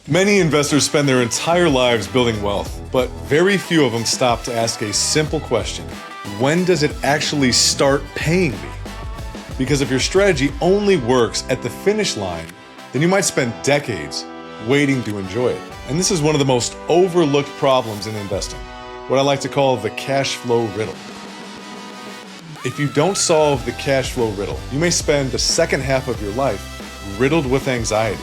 Many investors spend their entire lives building wealth, but very few of them stop to ask a simple question. When does it actually start paying me? Because if your strategy only works at the finish line, then you might spend decades waiting to enjoy it. And this is one of the most overlooked problems in investing, what I like to call the cash flow riddle. If you don't solve the cash flow riddle, you may spend the second half of your life riddled with anxiety.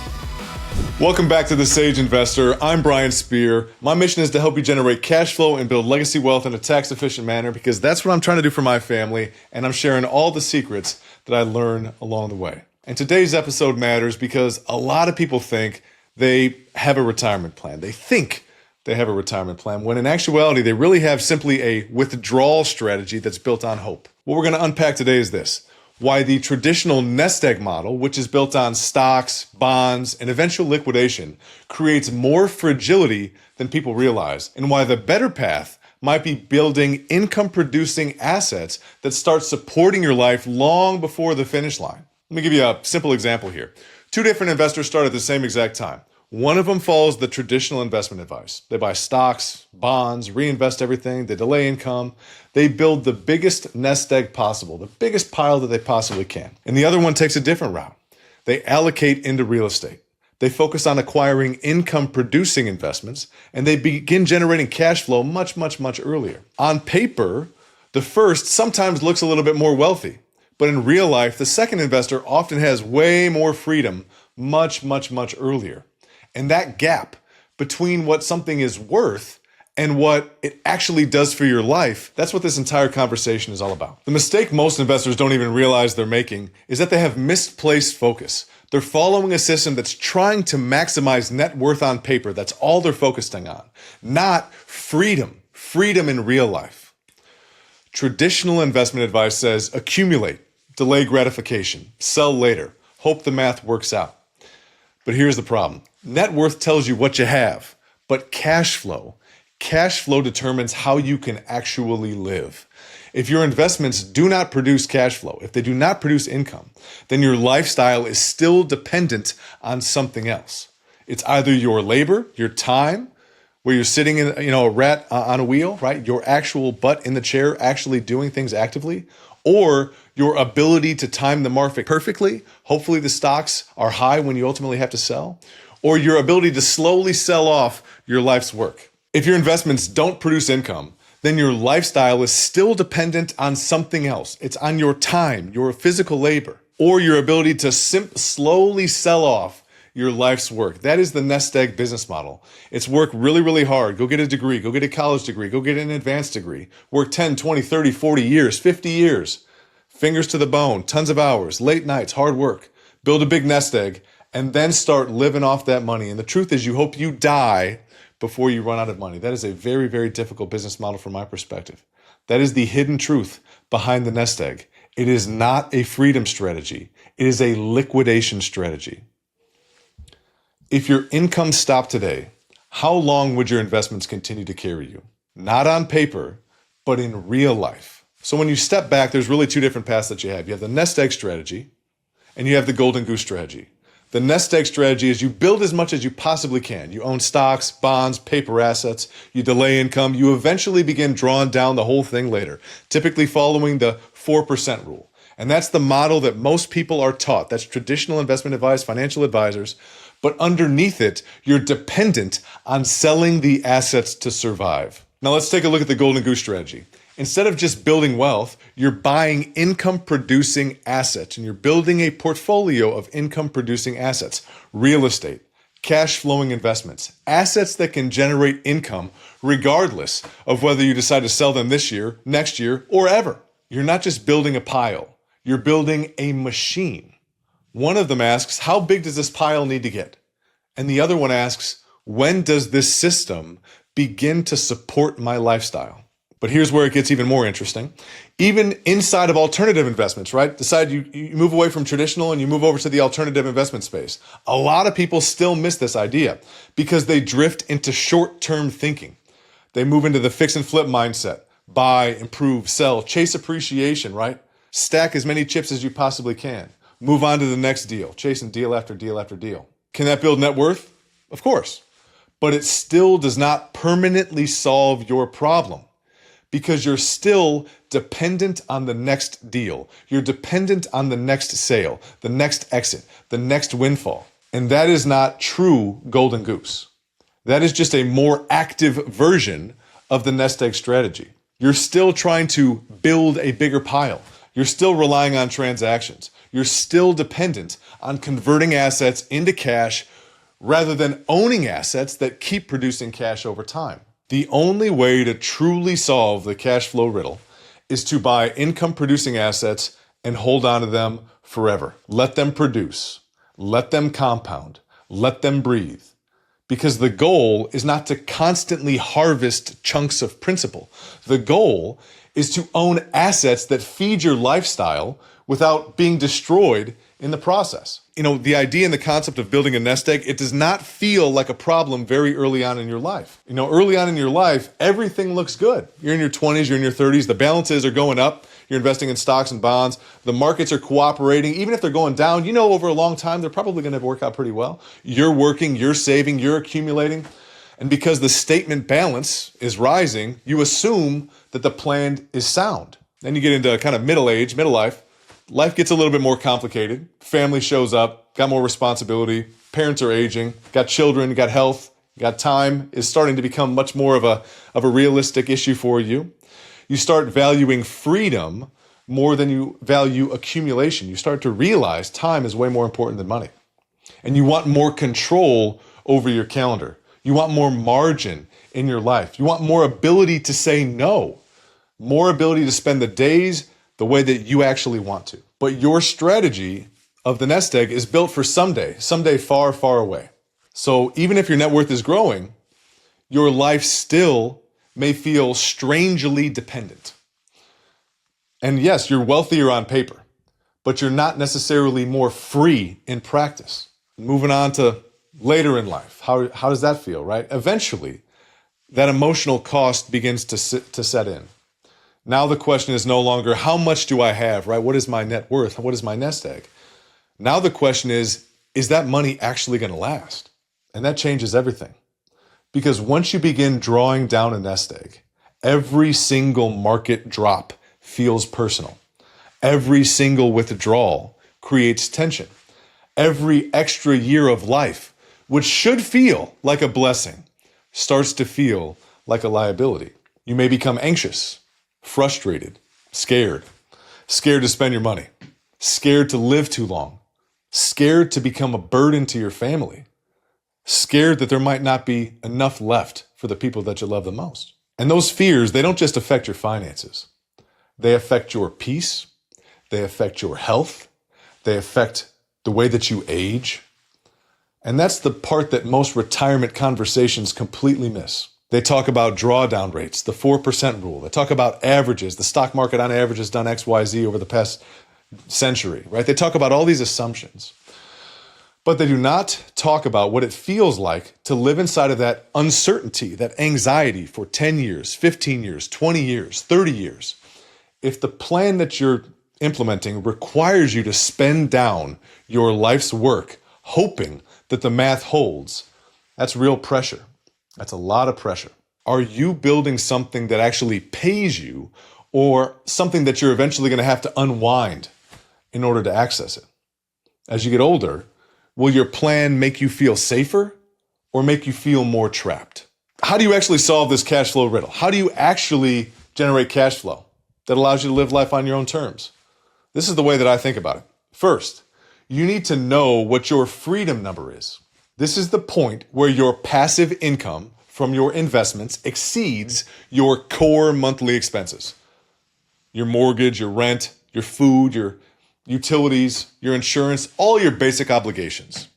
Welcome back to The Sage Investor. I'm Brian Spear. My mission is to help you generate cash flow and build legacy wealth in a tax-efficient manner because that's what I'm trying to do for my family, and I'm sharing all the secrets that I learn along the way. And today's episode matters because a lot of people think they have a retirement plan. They think they have a retirement plan, when in actuality, they really have simply a withdrawal strategy that's built on hope. What we're going to unpack today is this: why the traditional nest egg model, which is built on stocks, bonds, and eventual liquidation, creates more fragility than people realize, and why the better path might be building income-producing assets that start supporting your life long before the finish line. Let me give you a simple example here. Two different investors start at the same exact time. One of them follows the traditional investment advice. They buy stocks, bonds, reinvest everything, they delay income. They build the biggest nest egg possible, the biggest pile that they possibly can. And the other one takes a different route. They allocate into real estate. They focus on acquiring income-producing investments, and they begin generating cash flow much earlier. On paper, the first sometimes looks a little bit more wealthy, but in real life, the second investor often has way more freedom much earlier. And that gap between what something is worth and what it actually does for your life, that's what this entire conversation is all about. The mistake most investors don't even realize they're making is that they have misplaced focus. They're following a system that's trying to maximize net worth on paper. That's all they're focusing on, not freedom in real life. Traditional investment advice says accumulate, delay gratification, sell later, hope the math works out. But here's the problem. Net worth tells you what you have, but cash flow determines how you can actually live. If your investments do not produce cash flow, if they do not produce income, then your lifestyle is still dependent on something else. It's either your labor, your time, where you're sitting in, a rat on a wheel, right? Your actual butt in the chair, actually doing things actively, or your ability to time the market perfectly. Hopefully the stocks are high when you ultimately have to sell, or your ability to slowly sell off your life's work. If your investments don't produce income, then your lifestyle is still dependent on something else. It's on your time, your physical labor, or your ability to slowly sell off your life's work. That is the nest egg business model. It's work really hard. Go get a degree, go get a college degree, go get an advanced degree. Work 10, 20, 30, 40 years, 50 years. Fingers to the bone, tons of hours, late nights, hard work. Build a big nest egg, and then start living off that money. And the truth is, you hope you die before you run out of money. That is a very difficult business model from my perspective. That is the hidden truth behind the nest egg. It is not a freedom strategy. It is a liquidation strategy. If your income stopped today, how long would your investments continue to carry you? Not on paper, but in real life. So when you step back, there's really two different paths that you have. You have the nest egg strategy, and you have the golden goose strategy. The nest egg strategy is you build as much as you possibly can. You own stocks, bonds, paper assets, you delay income, you eventually begin drawing down the whole thing later, typically following the 4% rule. And that's the model that most people are taught. That's traditional investment advice, financial advisors. But underneath it, you're dependent on selling the assets to survive. Now let's take a look at the golden goose strategy. Instead of just building wealth, you're buying income-producing assets, and you're building a portfolio of income-producing assets, real estate, cash-flowing investments, assets that can generate income regardless of whether you decide to sell them this year, next year, or ever. You're not just building a pile, you're building a machine. One of them asks, how big does this pile need to get? And the other one asks, when does this system begin to support my lifestyle? But here's where it gets even more interesting. Even inside of alternative investments, right? Decide you move away from traditional and you move over to the alternative investment space. A lot of people still miss this idea because they drift into short-term thinking. They move into the fix and flip mindset. Buy, improve, sell, chase appreciation, right? Stack as many chips as you possibly can. Move on to the next deal, chasing deal after deal after deal. Can that build net worth? Of course. But it still does not permanently solve your problem because you're still dependent on the next deal. You're dependent on the next sale, the next exit, the next windfall. And that is not true golden goose. That is just a more active version of the nest egg strategy. You're still trying to build a bigger pile. You're still relying on transactions. You're still dependent on converting assets into cash rather than owning assets that keep producing cash over time. The only way to truly solve the cash flow riddle is to buy income producing assets and hold on to them forever. Let them produce. Let them compound. Let them breathe. Because the goal is not to constantly harvest chunks of principal. The goal is to own assets that feed your lifestyle without being destroyed in the process. You know, the idea and the concept of building a nest egg, it does not feel like a problem very early on in your life. You know, early on in your life, everything looks good. You're in your 20s, you're in your 30s, the balances are going up. You're investing in stocks and bonds. The markets are cooperating. Even if they're going down, you know over a long time, they're probably going to work out pretty well. You're working, you're saving, you're accumulating. And because the statement balance is rising, you assume that the plan is sound. Then you get into kind of middle life. Life gets a little bit more complicated. Family shows up, got more responsibility. Parents are aging, got children, got health, got time is starting to become much more of a realistic issue for you. You start valuing freedom more than you value accumulation. You start to realize time is way more important than money. And you want more control over your calendar. You want more margin in your life. You want more ability to say no, more ability to spend the days the way that you actually want to. But your strategy of the nest egg is built for someday far, far away. So even if your net worth is growing, your life still may feel strangely dependent. And yes, you're wealthier on paper, but you're not necessarily more free in practice. Moving on to later in life, how does that feel, right? Eventually, that emotional cost begins to set in. Now the question is no longer, how much do I have, right? What is my net worth? What is my nest egg? Now the question is that money actually going to last? And that changes everything. Because once you begin drawing down a nest egg, every single market drop feels personal. Every single withdrawal creates tension. Every extra year of life, which should feel like a blessing, starts to feel like a liability. You may become anxious, frustrated, scared to spend your money, scared to live too long, scared to become a burden to your family, scared that there might not be enough left for the people that you love the most. And those fears, they don't just affect your finances. They affect your peace. They affect your health. They affect the way that you age. And that's the part that most retirement conversations completely miss. They talk about drawdown rates, the 4% rule. They talk about averages. The stock market on average has done X, Y, Z over the past century, right? They talk about all these assumptions. But they do not talk about what it feels like to live inside of that uncertainty, that anxiety for 10 years, 15 years, 20 years, 30 years. If the plan that you're implementing requires you to spend down your life's work, hoping that the math holds, that's real pressure. That's a lot of pressure. Are you building something that actually pays you or something that you're eventually going to have to unwind in order to access it? As you get older, will your plan make you feel safer or make you feel more trapped? How do you actually solve this cash flow riddle? How do you actually generate cash flow that allows you to live life on your own terms? This is the way that I think about it. First, you need to know what your freedom number is. This is the point where your passive income from your investments exceeds your core monthly expenses. Your mortgage, your rent, your food, your utilities, your insurance, all your basic obligations.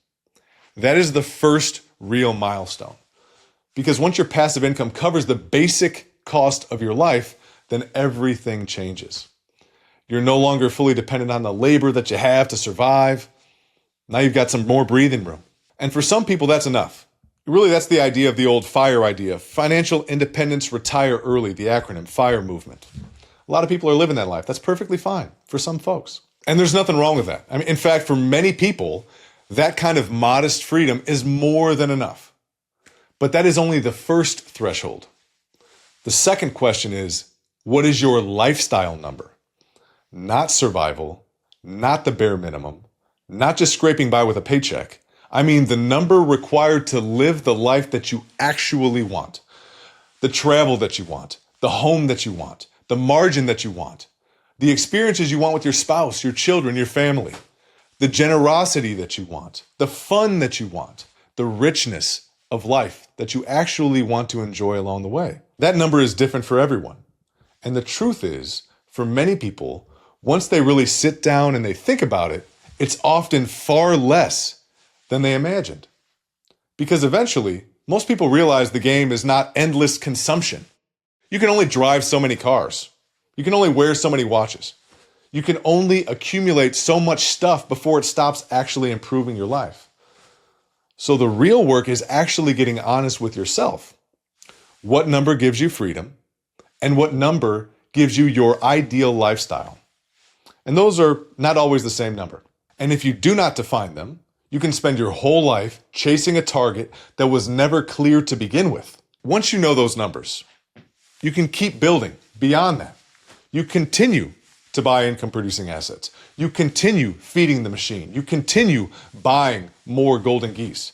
That is the first real milestone. Because once your passive income covers the basic cost of your life, then everything changes. You're no longer fully dependent on the labor that you have to survive. Now you've got some more breathing room. And for some people, that's enough. Really, that's the idea of the old FIRE idea. Financial Independence Retire Early, the acronym, FIRE movement. A lot of people are living that life. That's perfectly fine for some folks. And there's nothing wrong with that. I mean, in fact, for many people, That kind of modest freedom is more than enough. But that is only the first threshold. The second question is, what is your lifestyle number? Not survival, not the bare minimum, not just scraping by with a paycheck. I mean the number required to live the life that you actually want. The travel that you want, the home that you want, the margin that you want, the experiences you want with your spouse, your children, your family, the generosity that you want, the fun that you want, the richness of life that you actually want to enjoy along the way. That number is different for everyone. And the truth is, for many people, once they really sit down and they think about it, it's often far less than they imagined. Because eventually, most people realize the game is not endless consumption. You can only drive so many cars. You can only wear so many watches. You can only accumulate so much stuff before it stops actually improving your life. So the real work is actually getting honest with yourself. What number gives you freedom? And what number gives you your ideal lifestyle? And those are not always the same number. And if you do not define them, you can spend your whole life chasing a target that was never clear to begin with. Once you know those numbers, you can keep building beyond that. You continue to buy income-producing assets. You continue feeding the machine. You continue buying more golden geese.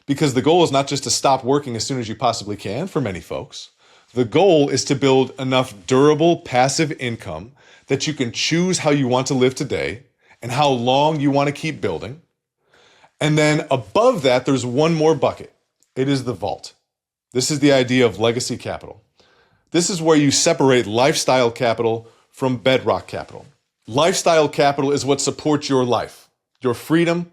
Because the goal is not just to stop working as soon as you possibly can for many folks. The goal is to build enough durable passive income that you can choose how you want to live today and how long you want to keep building. And then above that, there's one more bucket. It is the vault. This is the idea of legacy capital. This is where you separate lifestyle capital from bedrock capital. Lifestyle capital is what supports your life, your freedom,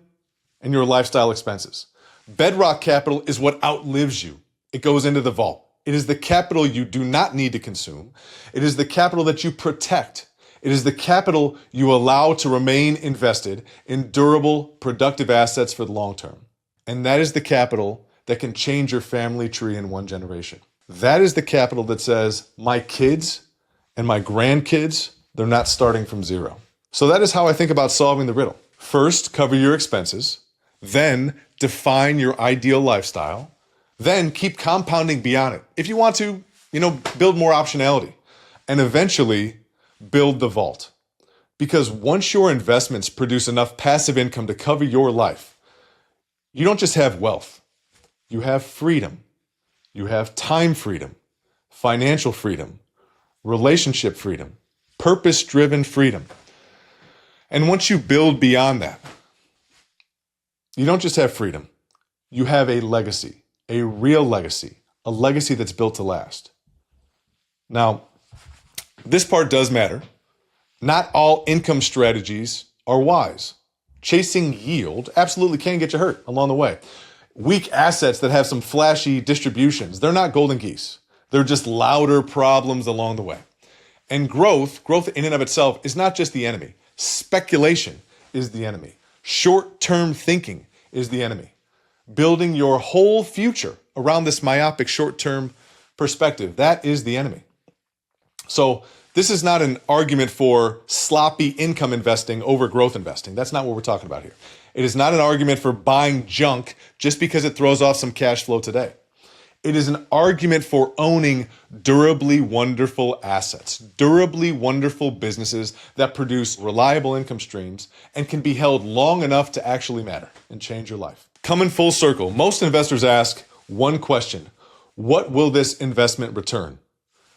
and your lifestyle expenses. Bedrock capital is what outlives you. It goes into the vault. It is the capital you do not need to consume. It is the capital that you protect. It is the capital you allow to remain invested in durable, productive assets for the long term. And that is the capital that can change your family tree in one generation. That is the capital that says, my kids and my grandkids, they're not starting from zero. So that is how I think about solving the riddle. First, cover your expenses. Then define your ideal lifestyle. Then keep compounding beyond it. If you want to, build more optionality. And eventually build the vault. Because once your investments produce enough passive income to cover your life, you don't just have wealth. You have freedom. You have time freedom, financial freedom, relationship freedom, purpose-driven freedom. And once you build beyond that, you don't just have freedom. You have a legacy, a real legacy, a legacy that's built to last. Now, this part does matter. Not all income strategies are wise. Chasing yield absolutely can get you hurt along the way. Weak assets that have some flashy distributions, they're not golden geese. They're just louder problems along the way. And growth in and of itself is not just the enemy. Speculation is the enemy. Short-term thinking is the enemy. Building your whole future around this myopic short-term perspective, that is the enemy. So this is not an argument for sloppy income investing over growth investing. That's not what we're talking about here. It is not an argument for buying junk just because it throws off some cash flow today. It is an argument for owning durably wonderful assets, durably wonderful businesses that produce reliable income streams and can be held long enough to actually matter and change your life. Coming full circle, most investors ask one question: what will this investment return?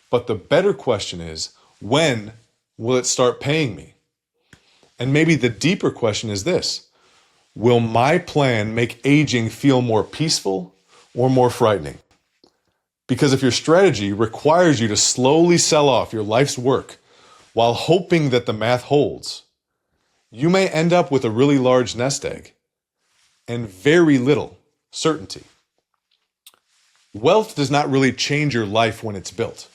But the better question is, when will it start paying me? And maybe the deeper question is this: will my plan make aging feel more peaceful or more frightening? Because if your strategy requires you to slowly sell off your life's work while hoping that the math holds, you may end up with a really large nest egg and very little certainty. Wealth does not really change your life when it's built.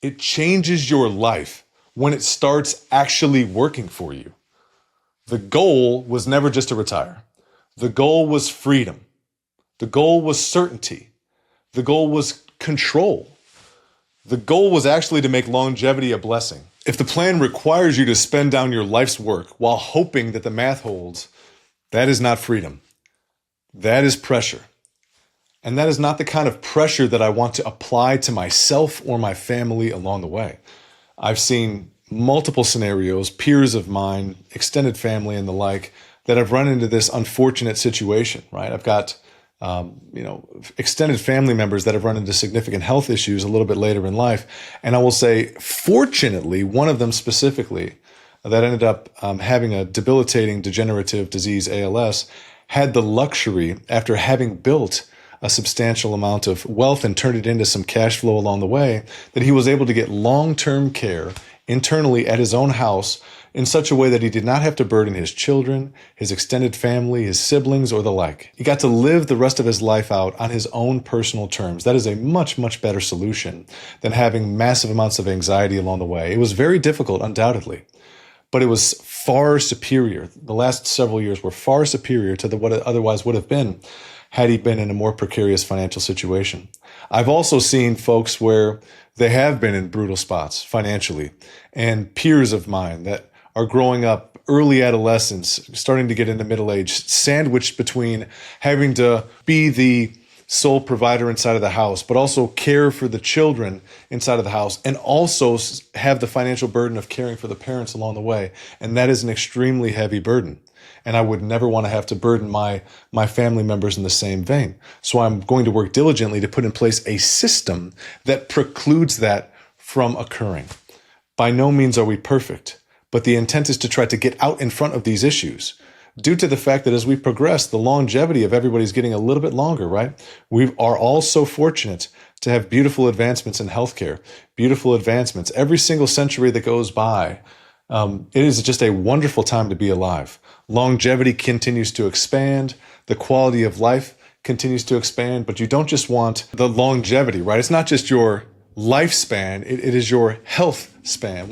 It changes your life when it starts actually working for you. The goal was never just to retire. The goal was freedom. The goal was certainty. The goal was control. The goal was actually to make longevity a blessing. If the plan requires you to spend down your life's work while hoping that the math holds, that is not freedom. That is pressure. And that is not the kind of pressure that I want to apply to myself or my family along the way. I've seen multiple scenarios, peers of mine, extended family and the like, that have run into this unfortunate situation, right? I've got, extended family members that have run into significant health issues a little bit later in life. And I will say, fortunately, one of them specifically that ended up having a debilitating degenerative disease, ALS, had the luxury, after having built a substantial amount of wealth and turned it into some cash flow along the way, that he was able to get long-term care internally at his own house in such a way that he did not have to burden his children, his extended family, his siblings, or the like. He got to live the rest of his life out on his own personal terms. That is a much, much better solution than having massive amounts of anxiety along the way. It was very difficult, undoubtedly, but it was far superior. The last several years were far superior to what it otherwise would have been had he been in a more precarious financial situation. I've also seen folks where they have been in brutal spots financially, and peers of mine that are growing up early adolescence, starting to get into middle age, sandwiched between having to be the sole provider inside of the house, but also care for the children inside of the house, and also have the financial burden of caring for the parents along the way. And that is an extremely heavy burden. And I would never want to have to burden my family members in the same vein. So I'm going to work diligently to put in place a system that precludes that from occurring. By no means are we perfect, but the intent is to try to get out in front of these issues. Due to the fact that as we progress, the longevity of everybody's getting a little bit longer, right? We are all so fortunate to have beautiful advancements in healthcare, beautiful advancements. Every single century that goes by, it is just a wonderful time to be alive. Longevity continues to expand. The quality of life continues to expand, but you don't just want the longevity, right? It's not just your lifespan. It is your health span.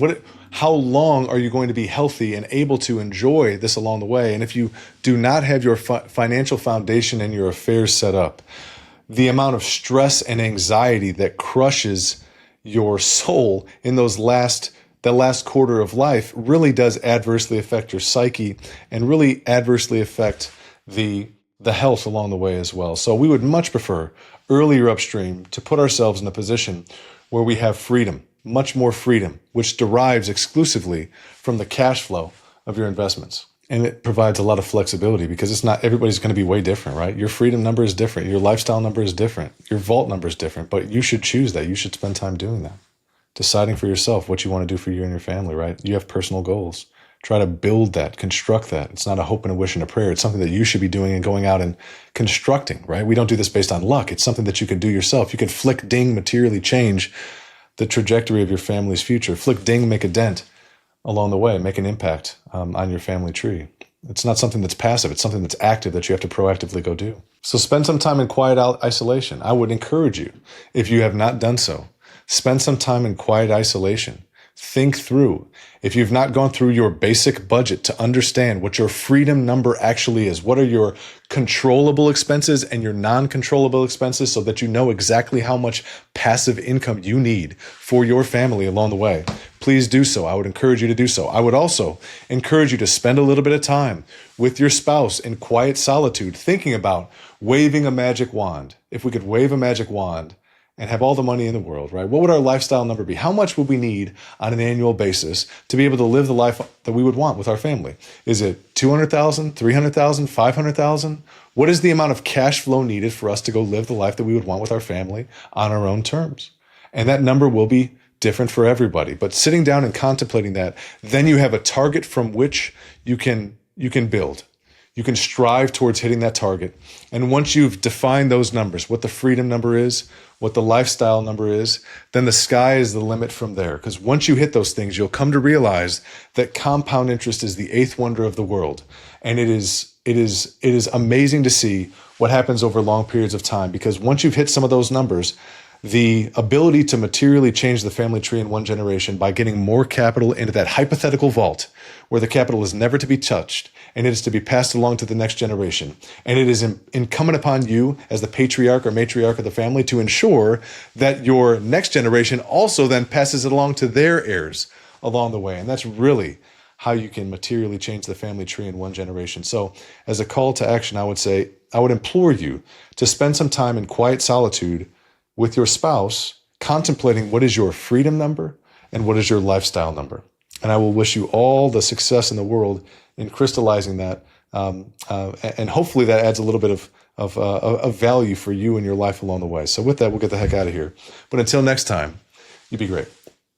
How long are you going to be healthy and able to enjoy this along the way? And if you do not have your financial foundation and your affairs set up, the amount of stress and anxiety that crushes your soul in the last quarter of life really does adversely affect your psyche and really adversely affect the health along the way as well. So we would much prefer earlier upstream to put ourselves in a position where we have freedom, much more freedom, which derives exclusively from the cash flow of your investments. And it provides a lot of flexibility because it's not everybody's going to be way different, right? Your freedom number is different. Your lifestyle number is different. Your vault number is different, but you should choose that. You should spend time doing that, deciding for yourself what you want to do for you and your family, right? You have personal goals. Try to build that, construct that. It's not a hope and a wish and a prayer. It's something that you should be doing and going out and constructing, right? We don't do this based on luck. It's something that you can do yourself. You can flick, ding, materially change the trajectory of your family's future. Flick, ding, make a dent along the way, make an impact on your family tree. It's not something that's passive. It's something that's active that you have to proactively go do. So spend some time in quiet isolation. I would encourage you, if you have not done so, spend some time in quiet isolation. Think through. If you've not gone through your basic budget to understand what your freedom number actually is, what are your controllable expenses and your non-controllable expenses so that you know exactly how much passive income you need for your family along the way, please do so. I would encourage you to do so. I would also encourage you to spend a little bit of time with your spouse in quiet solitude, thinking about waving a magic wand. If we could wave a magic wand and have all the money in the world, right? What would our lifestyle number be? How much would we need on an annual basis to be able to live the life that we would want with our family? Is it 200,000, 300,000, 500,000? What is the amount of cash flow needed for us to go live the life that we would want with our family on our own terms? And that number will be different for everybody. But sitting down and contemplating that, then you have a target from which you can build. You can strive towards hitting that target. And once you've defined those numbers, what the freedom number is, what the lifestyle number is, then the sky is the limit from there. Because once you hit those things, you'll come to realize that compound interest is the eighth wonder of the world. And it is amazing to see what happens over long periods of time. Because once you've hit some of those numbers, the ability to materially change the family tree in one generation by getting more capital into that hypothetical vault where the capital is never to be touched and it is to be passed along to the next generation. And it is incumbent upon you as the patriarch or matriarch of the family to ensure that your next generation also then passes it along to their heirs along the way. And that's really how you can materially change the family tree in one generation. So as a call to action, I would say I would implore you to spend some time in quiet solitude with your spouse, contemplating what is your freedom number and what is your lifestyle number. And I will wish you all the success in the world in crystallizing that. And hopefully that adds a little bit of value for you and your life along the way. So with that, we'll get the heck out of here. But until next time, you be great.